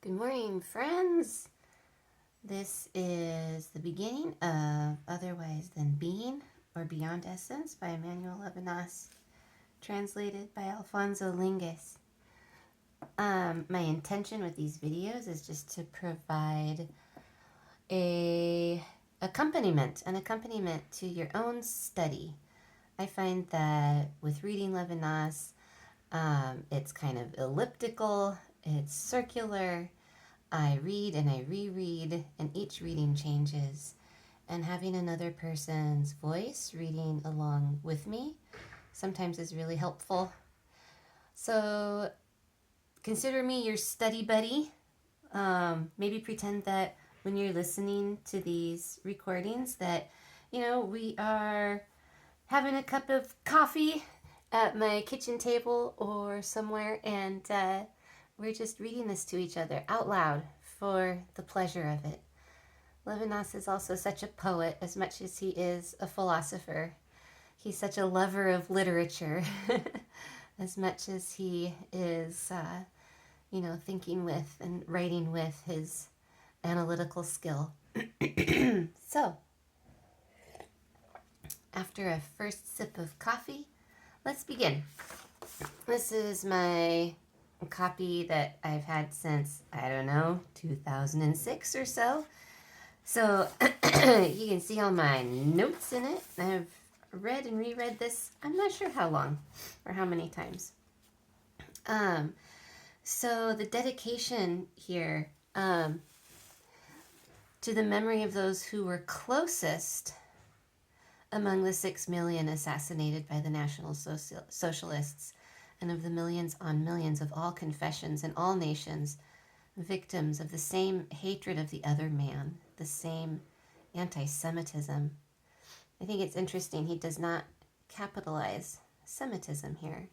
Good morning, friends. This is the beginning of Otherwise Than Being or Beyond Essence by Emmanuel Levinas, translated by Alfonso Lingis. My intention with these videos is just to provide an accompaniment to your own study. I find that with reading Levinas, it's kind of elliptical, it's circular. I read and I reread, and each reading changes. And having another person's voice reading along with me sometimes is really helpful. So consider me your study buddy. Maybe pretend that when you're listening to these recordings that, we are having a cup of coffee at my kitchen table or somewhere, and we're just reading this to each other out loud for the pleasure of it. Levinas is also such a poet as much as he is a philosopher. He's such a lover of literature as much as he is, thinking with and writing with his analytical skill. So, after a first sip of coffee, let's begin. This is my copy that I've had since, 2006 or so. So you can see all my notes in it. I've read and reread this, I'm not sure how long or how many times. So the dedication here to the memory of those who were closest among the 6 million assassinated by the National Socialists, and of the millions on millions of all confessions and all nations, victims of the same hatred of the other man, the same anti-Semitism. I think it's interesting he does not capitalize Semitism here.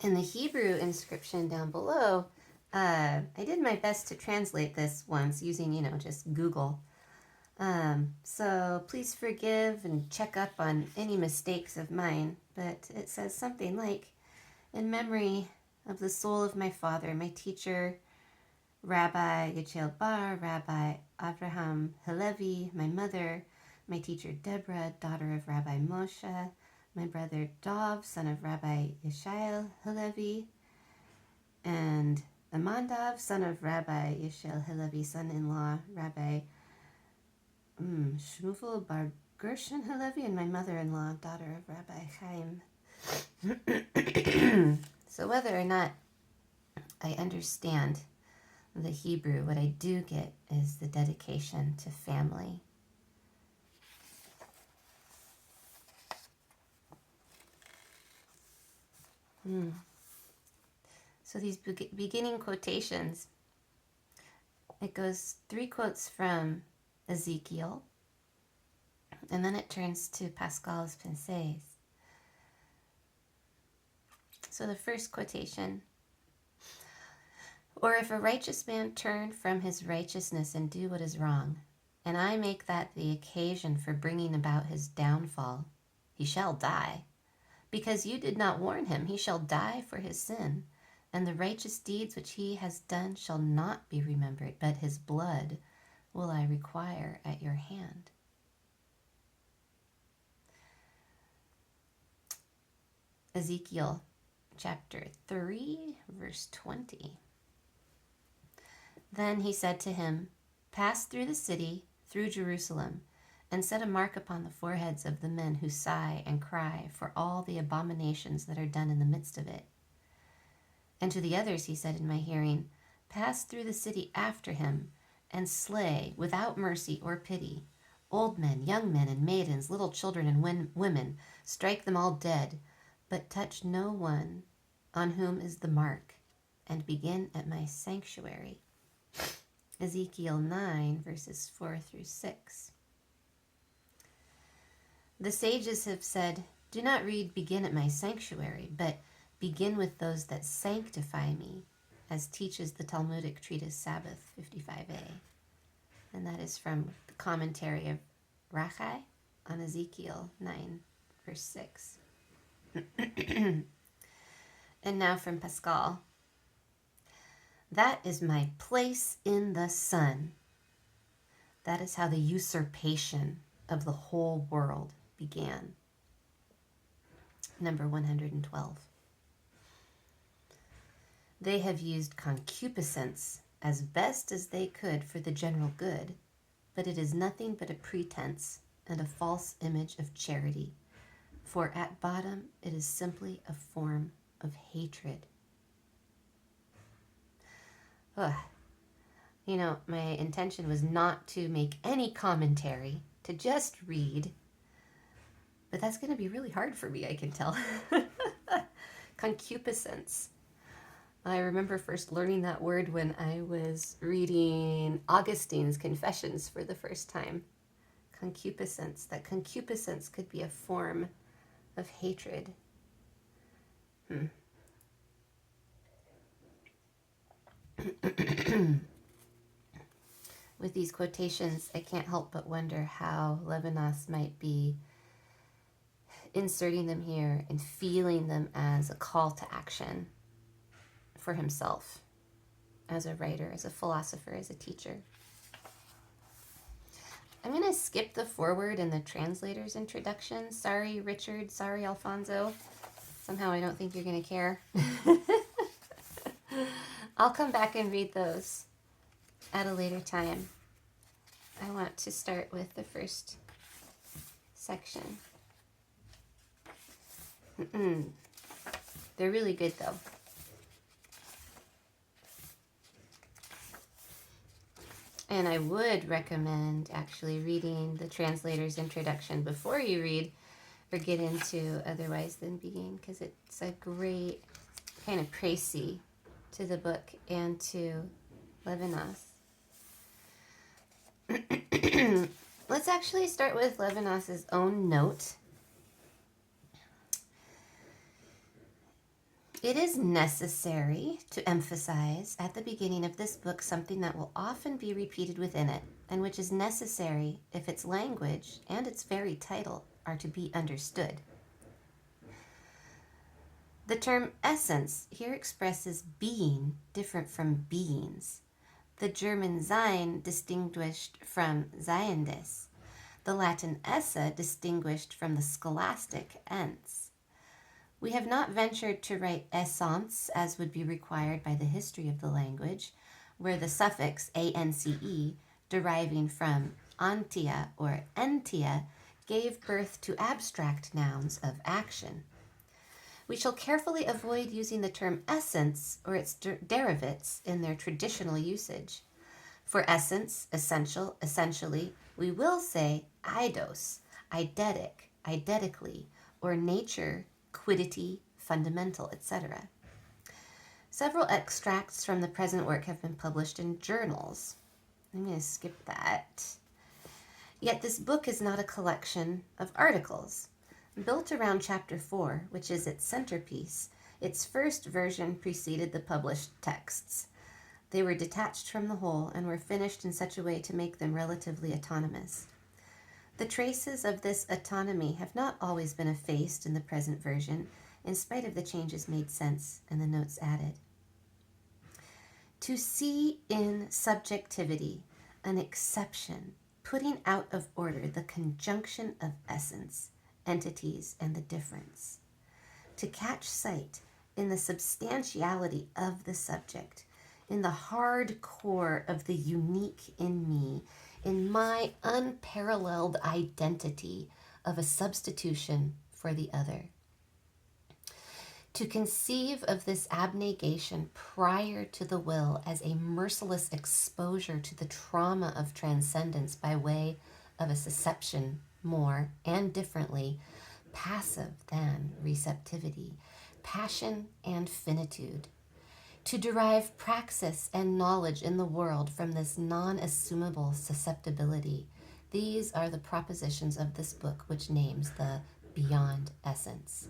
In the Hebrew inscription down below, I did my best to translate this once using, just Google. So please forgive and check up on any mistakes of mine, but it says something like, in memory of the soul of my father, my teacher, Rabbi Yichel Bar, Rabbi Avraham Halevi, my mother, my teacher Deborah, daughter of Rabbi Moshe, my brother Dov, son of Rabbi Yishael Halevi, and Amandav, son of Rabbi Yishael Halevi, son-in-law Rabbi Shmuel Bar Gershon Halevi, and my mother-in-law, daughter of Rabbi Chaim. So whether or not I understand the Hebrew, what I do get is the dedication to family. So these beginning quotations, it goes 3 quotes from Ezekiel, and then it turns to Pascal's Pensées. So the first quotation, or if a righteous man turn from his righteousness and do what is wrong, and I make that the occasion for bringing about his downfall, he shall die. Because you did not warn him, he shall die for his sin, and the righteous deeds which he has done shall not be remembered, but his blood will I require at your hand. Ezekiel chapter 3, verse 20. Then he said to him, pass through the city, through Jerusalem, and set a mark upon the foreheads of the men who sigh and cry for all the abominations that are done in the midst of it. And to the others he said in my hearing, pass through the city after him, and slay without mercy or pity old men, young men, and maidens, little children and women, strike them all dead, but touch no one on whom is the mark, and begin at my sanctuary. Ezekiel 9, verses 4 through 6. The sages have said, do not read begin at my sanctuary, but begin with those that sanctify me, as teaches the Talmudic treatise Sabbath 55a. And that is from the commentary of Rachai on Ezekiel 9, verse 6. And now from Pascal. That is my place in the sun. That is how the usurpation of the whole world began. Number 112. They have used concupiscence as best as they could for the general good, but it is nothing but a pretense and a false image of charity, for at bottom it is simply a form of hatred. Ugh. You know, my intention was not to make any commentary, to just read, but that's going to be really hard for me, I can tell. Concupiscence. I remember first learning that word when I was reading Augustine's Confessions for the first time. Concupiscence. That concupiscence could be a form of hatred. With these quotations, I can't help but wonder how Levinas might be inserting them here and feeling them as a call to action for himself, as a writer, as a philosopher, as a teacher. I'm going to skip the foreword and the translator's introduction. Sorry, Richard. Sorry, Alfonso. Somehow I don't think you're going to care. I'll come back and read those at a later time. I want to start with the first section. They're really good, though. And I would recommend actually reading the translator's introduction before you read or get into Otherwise Than Being, because it's a great kind of précis to the book and to Levinas. Let's actually start with Levinas's own note. It is necessary to emphasize at the beginning of this book something that will often be repeated within it, and which is necessary if its language and its very title are to be understood. The term essence here expresses being different from beings. The German sein distinguished from seiendes. The Latin esse distinguished from the scholastic ens. We have not ventured to write essence as would be required by the history of the language, where the suffix ance, deriving from antia or entia, gave birth to abstract nouns of action. We shall carefully avoid using the term essence or its derivatives in their traditional usage. For essence, essential, essentially, we will say eidos, eidetic, eidetically, or nature, quiddity, fundamental, etc. Several extracts from the present work have been published in journals. I'm going to skip that. Yet this book is not a collection of articles. Built around chapter 4, which is its centerpiece, its first version preceded the published texts. They were detached from the whole and were finished in such a way to make them relatively autonomous. The traces of this autonomy have not always been effaced in the present version, in spite of the changes made since and the notes added. To see in subjectivity an exception, putting out of order the conjunction of essence, entities, and the difference. To catch sight in the substantiality of the subject, in the hard core of the unique in me, in my unparalleled identity of a substitution for the other. To conceive of this abnegation prior to the will as a merciless exposure to the trauma of transcendence by way of a susception more and differently passive than receptivity, passion and finitude. To derive praxis and knowledge in the world from this non-assumable susceptibility. These are the propositions of this book which names the beyond essence.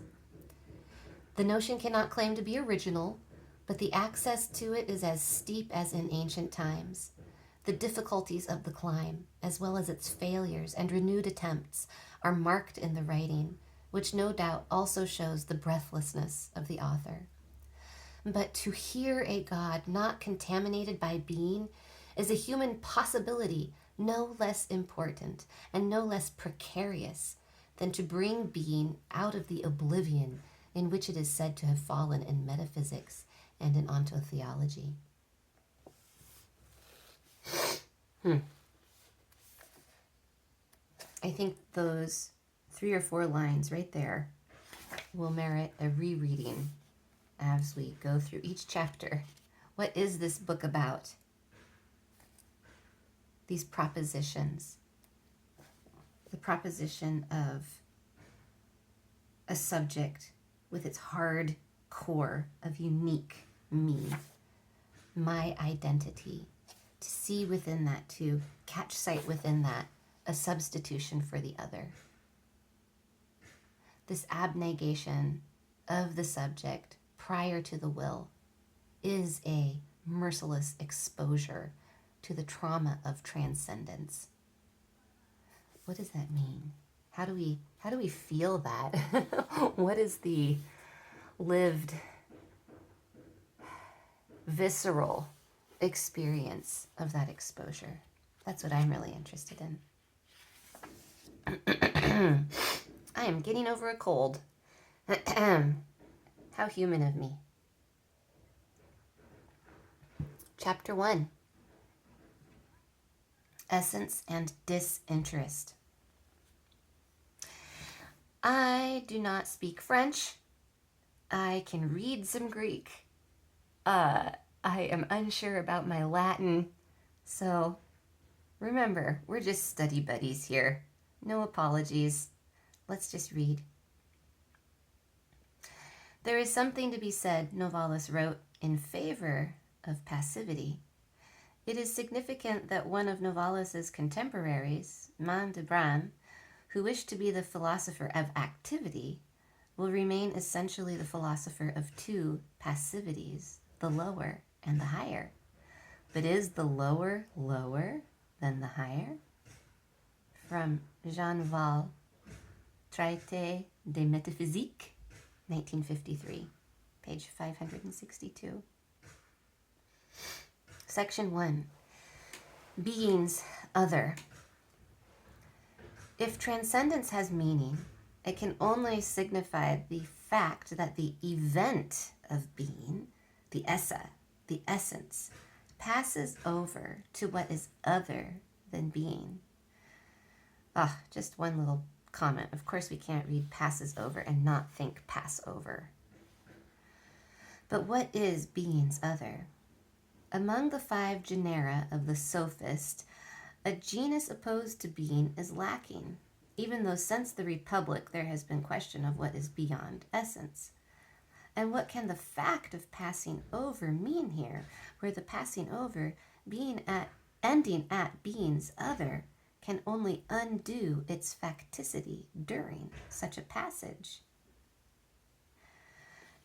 The notion cannot claim to be original, but the access to it is as steep as in ancient times. The difficulties of the climb, as well as its failures and renewed attempts, are marked in the writing, which no doubt also shows the breathlessness of the author. But to hear a God not contaminated by being is a human possibility no less important and no less precarious than to bring being out of the oblivion in which it is said to have fallen in metaphysics and in ontotheology. I think those 3 or 4 lines right there will merit a rereading as we go through each chapter. What is this book about? These propositions. The proposition of a subject with its hard core of unique me, my identity, to see within that, to catch sight within that, a substitution for the other. This abnegation of the subject prior to the will is a merciless exposure to the trauma of transcendence. What does that mean? How do we feel that? What is the lived, visceral experience of that exposure? That's what I'm really interested in. I am getting over a cold. How human of me. Chapter 1. Essence and disinterest. I do not speak French. I can read some Greek. I am unsure about my Latin. So remember, we're just study buddies here. No apologies. Let's just read. There is something to be said, Novalis wrote, in favor of passivity. It is significant that one of Novalis's contemporaries, Main-de-Bran, who wished to be the philosopher of activity, will remain essentially the philosopher of 2 passivities, the lower and the higher. But is the lower lower than the higher? From Jean Val, Traité de Métaphysique, 1953, page 562. Section 1. Being's other. If transcendence has meaning, it can only signify the fact that the event of being, the essa, the essence, passes over to what is other than being. Just one little comment. Of course, we can't read passes over and not think Passover. But what is being's other? Among the 5 genera of the sophist, a genus opposed to being is lacking, even though since the Republic there has been question of what is beyond essence. And what can the fact of passing over mean here, where the passing over, ending at being's other, can only undo its facticity during such a passage?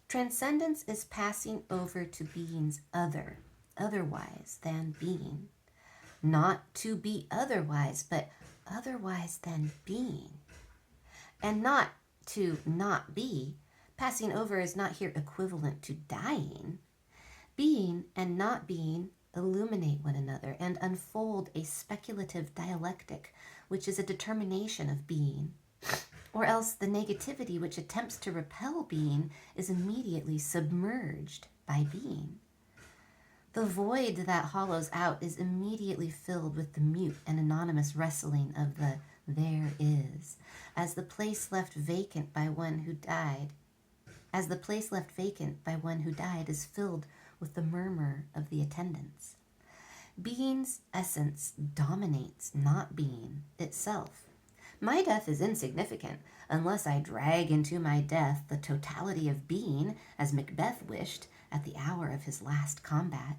Transcendence is passing over to being's other, otherwise than being. Not to be otherwise, but otherwise than being. And not to not be. Passing over is not here equivalent to dying. Being and not being illuminate one another and unfold a speculative dialectic, which is a determination of being. Or else the negativity which attempts to repel being is immediately submerged by being. The void that hollows out is immediately filled with the mute and anonymous wrestling of the there is, as the place left vacant by one who died. As the place left vacant by one who died is filled with the murmur of the attendants. Being's essence dominates not being itself. My death is insignificant unless I drag into my death the totality of being, as Macbeth wished at the hour of his last combat.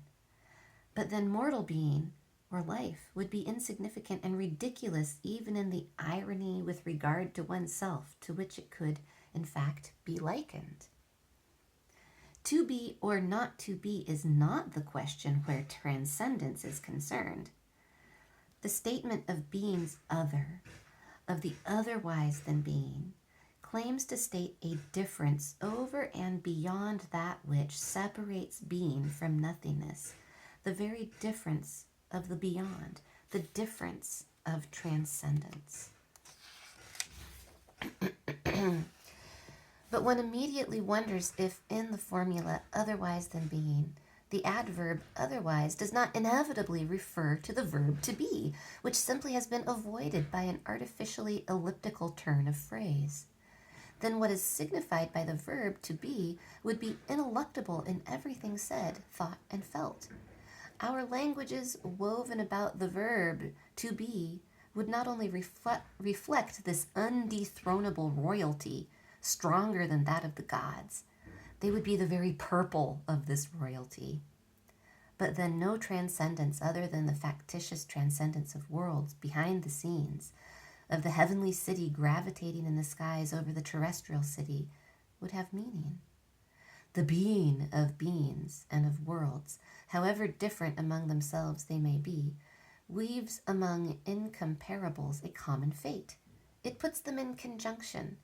But then mortal being, or life, would be insignificant and ridiculous even in the irony with regard to oneself, to which it could, in fact, be likened. To be or not to be is not the question where transcendence is concerned. The statement of being's other, of the otherwise than being, claims to state a difference over and beyond that which separates being from nothingness, the very difference of the beyond, the difference of transcendence. But one immediately wonders if in the formula otherwise than being, the adverb otherwise does not inevitably refer to the verb to be, which simply has been avoided by an artificially elliptical turn of phrase. Then what is signified by the verb to be would be ineluctable in everything said, thought, and felt. Our languages woven about the verb to be would not only reflect this undethronable royalty, stronger than that of the gods, they would be the very purple of this royalty. But then no transcendence other than the factitious transcendence of worlds behind the scenes, of the heavenly city gravitating in the skies over the terrestrial city, would have meaning. The being of beings and of worlds, however different among themselves they may be, weaves among incomparables a common fate. It puts them in conjunction,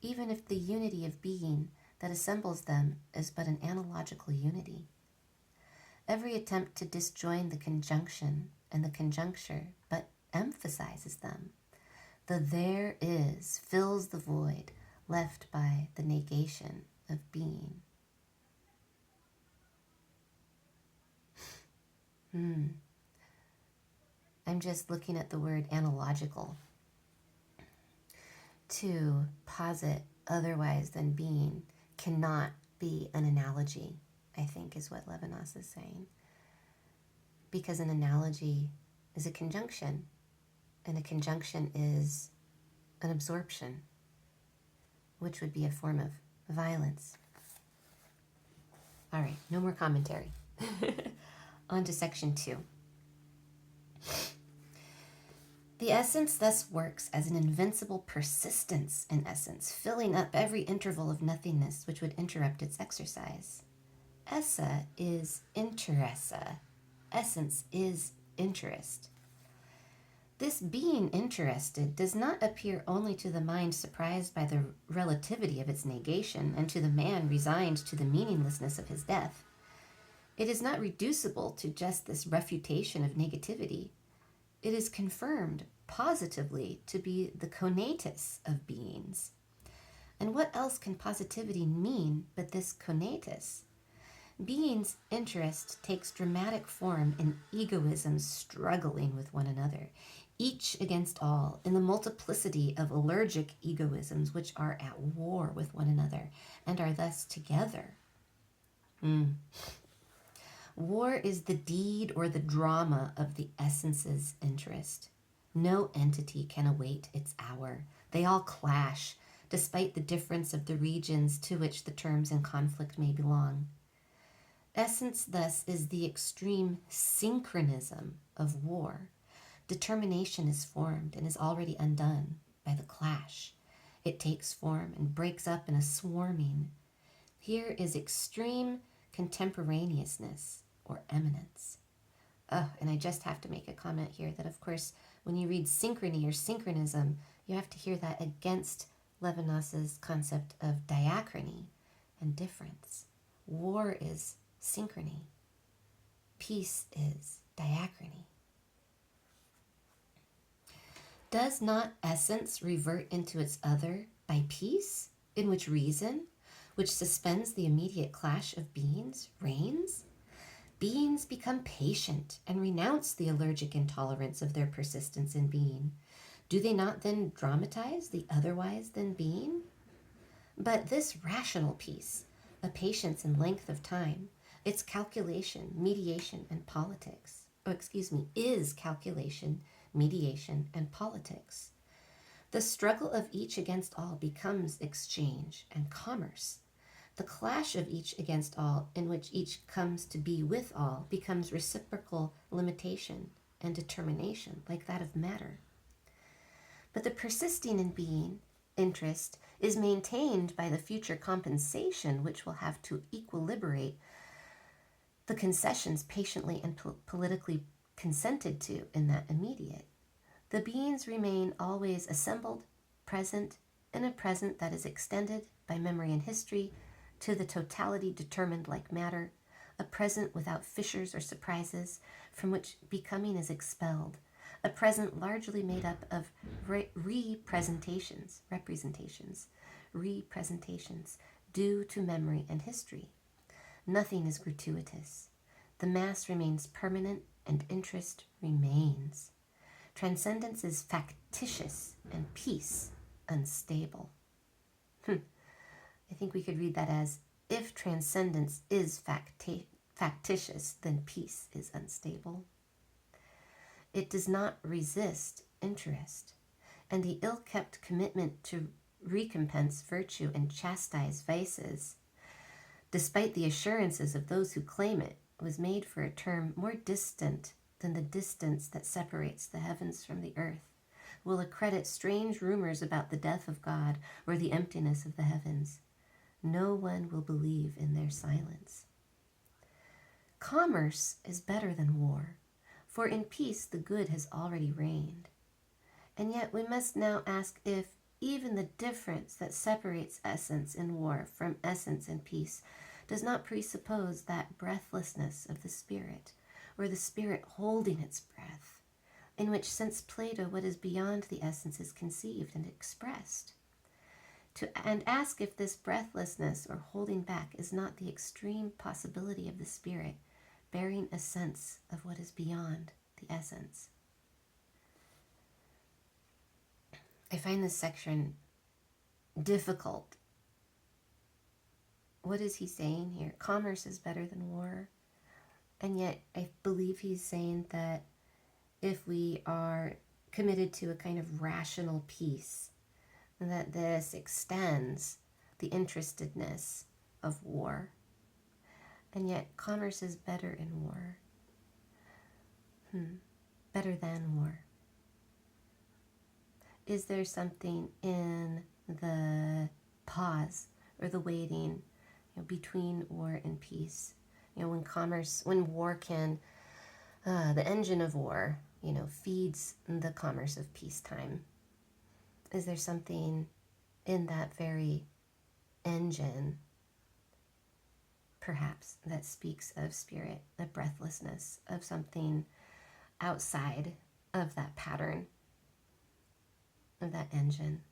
even if the unity of being that assembles them is but an analogical unity. Every attempt to disjoin the conjunction and the conjuncture but emphasizes them. The there is fills the void left by the negation of being. I'm just looking at the word analogical. To posit otherwise than being cannot be an analogy, I think is what Levinas is saying. Because an analogy is a conjunction, and a conjunction is an absorption, which would be a form of violence. All right, no more commentary. On to section 2. The essence thus works as an invincible persistence in essence, filling up every interval of nothingness which would interrupt its exercise. Essa is interessa. Essence is interest. This being interested does not appear only to the mind surprised by the relativity of its negation, and to the man resigned to the meaninglessness of his death. It is not reducible to just this refutation of negativity. It is confirmed positively to be the conatus of beings. And what else can positivity mean but this conatus? Being's interest takes dramatic form in egoisms struggling with one another, each against all, in the multiplicity of allergic egoisms which are at war with one another and are thus together. War is the deed or the drama of the essence's interest. No entity can await its hour. They all clash, despite the difference of the regions to which the terms in conflict may belong. Essence thus is the extreme synchronism of war. Determination is formed and is already undone by the clash. It takes form and breaks up in a swarming. Here is extreme contemporaneousness or eminence. And I just have to make a comment here that, of course, when you read synchrony or synchronism, you have to hear that against Levinas's concept of diachrony and difference. War is synchrony. Peace is diachrony. Does not essence revert into its other by peace, in which reason, which suspends the immediate clash of beings, reigns? Beings become patient and renounce the allergic intolerance of their persistence in being. Do they not then dramatize the otherwise than being? But this rational peace, a patience in length of time, its calculation, mediation, and politics, is calculation, mediation, and politics. The struggle of each against all becomes exchange and commerce. The clash of each against all, in which each comes to be with all, becomes reciprocal limitation and determination, like that of matter. But the persisting in being, interest, is maintained by the future compensation which will have to equilibrate the concessions patiently and politically consented to in that immediate. The beings remain always assembled, present, and a present that is extended by memory and history to the totality determined like matter, a present without fissures or surprises from which becoming is expelled, a present largely made up of representations due to memory and history. Nothing is gratuitous. The mass remains permanent and interest remains. Transcendence is factitious and peace unstable. I think we could read that as, if transcendence is factitious, then peace is unstable. It does not resist interest, and the ill-kept commitment to recompense virtue and chastise vices, despite the assurances of those who claim it, was made for a term more distant than the distance that separates the heavens from the earth, will accredit strange rumors about the death of God or the emptiness of the heavens. No one will believe in their silence. Commerce is better than war, for in peace the good has already reigned. And yet we must now ask if even the difference that separates essence in war from essence in peace does not presuppose that breathlessness of the spirit, or the spirit holding its breath, in which, since Plato, what is beyond the essence is conceived and expressed. And ask if this breathlessness or holding back is not the extreme possibility of the spirit bearing a sense of what is beyond the essence. I find this section difficult. What is he saying here? Commerce is better than war. And yet I believe he's saying that if we are committed to a kind of rational peace, that this extends the interestedness of war. And yet commerce is better in war. Better than war. Is there something in the pause or the waiting, between war and peace? When war can, the engine of war, feeds the commerce of peacetime. Is there something in that very engine, perhaps, that speaks of spirit, a breathlessness, of something outside of that pattern, of that engine?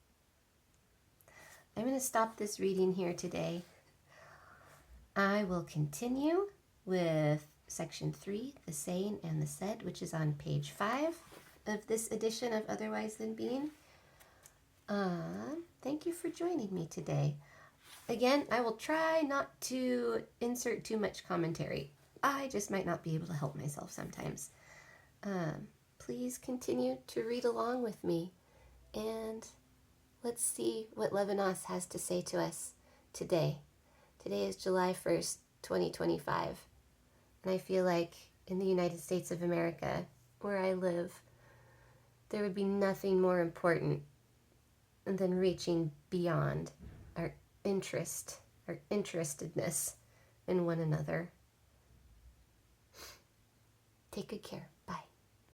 I'm going to stop this reading here today. I will continue with section 3, the saying and the said, which is on page 5 of this edition of Otherwise Than Being. Thank you for joining me today. Again, I will try not to insert too much commentary. I just might not be able to help myself sometimes. Please continue to read along with me, and let's see what Levinas has to say to us today. Today is July 1st, 2025, and I feel like in the United States of America, where I live, there would be nothing more important than reaching beyond our interestedness in one another. Take good care.